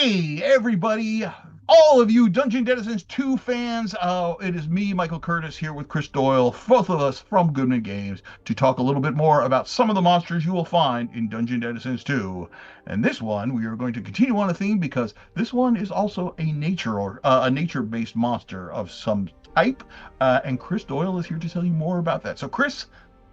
Hey, everybody, all of you Dungeon Denizens 2 fans. It is me, Michael Curtis, here with Chris Doyle, both of us from Goodman Games, to talk a little bit more about some of the monsters you will find in Dungeon Denizens 2. And this one, we are going to continue on a theme because this one is also a nature-based monster of some type. And Chris Doyle is here to tell you more about that. So, Chris,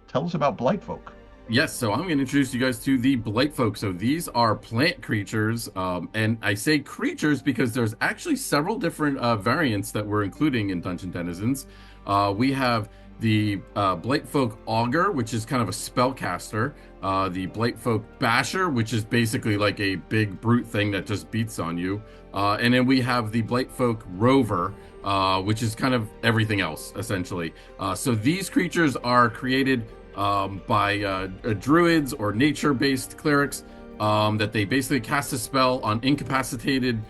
tell us about Blightfolk. Yes, so I'm going to introduce you guys to the Blightfolk. So these are plant creatures, and I say creatures because there's actually several different variants that we're including in Dungeon Denizens. We have the Blightfolk Augur, which is kind of a spellcaster. The Blightfolk Basher, which is basically like a big brute thing that just beats on you. And then we have the Blightfolk Rover, which is kind of everything else, essentially. So these creatures are created by druids or nature-based clerics that they basically cast a spell on incapacitated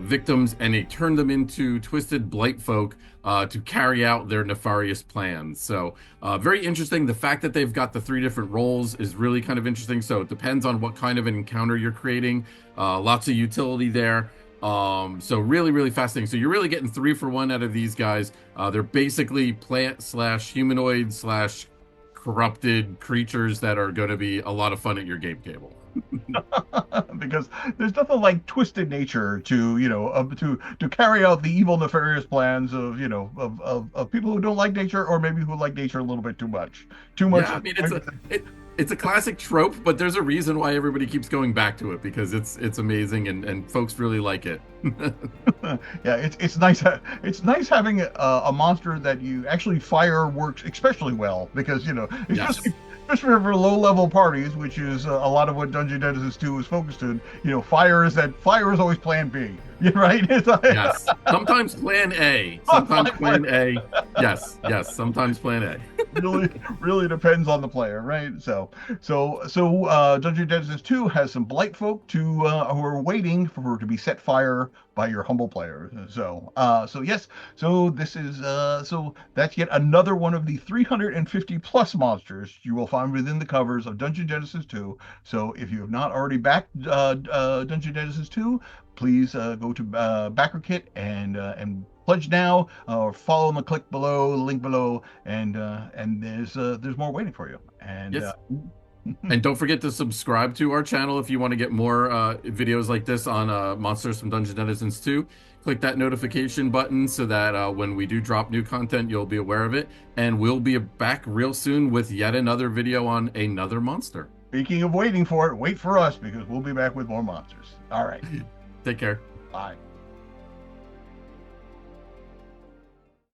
victims and they turn them into twisted blight folk to carry out their nefarious plans. So very interesting. The fact that they've got the three different roles is really kind of interesting. So it depends on what kind of an encounter you're creating. Lots of utility there. So really fascinating. So you're really getting 3 for 1 out of these guys. They're basically plant slash humanoid slash corrupted creatures that are going to be a lot of fun at your game table. Because there's nothing like twisted nature to to carry out the evil nefarious plans of of people who don't like nature, or maybe who like nature a little bit too much. Yeah, I mean it's a classic trope, but there's a reason why everybody keeps going back to it because it's amazing and folks really like it. Yeah, it's nice having a monster that you actually fire works especially well, because Yes. especially for low level parties, which is a lot of what Dungeon Denizens 2 is focused on. Fire is always plan B. Right? It's like, Yes. Sometimes plan A. Sometimes plan A. Yes. Sometimes plan A. really depends on the player, right? Dungeon Denizens 2 has some blight folk who are waiting for to be set fire by your humble players. So that's yet another one of the 350 plus monsters you will find within the covers of Dungeon Genesis 2. So if you have not already backed Dungeon Genesis 2, please go to BackerKit and pledge now, or follow the link below, and there's more waiting for you. And Yes. And don't forget to subscribe to our channel if you want to get more videos like this on Monsters from Dungeon Denizens 2. Click that notification button so that when we do drop new content, you'll be aware of it. And we'll be back real soon with yet another video on another monster. speaking of waiting for it, wait for us, because we'll be back with more monsters. All right. Take care. Bye.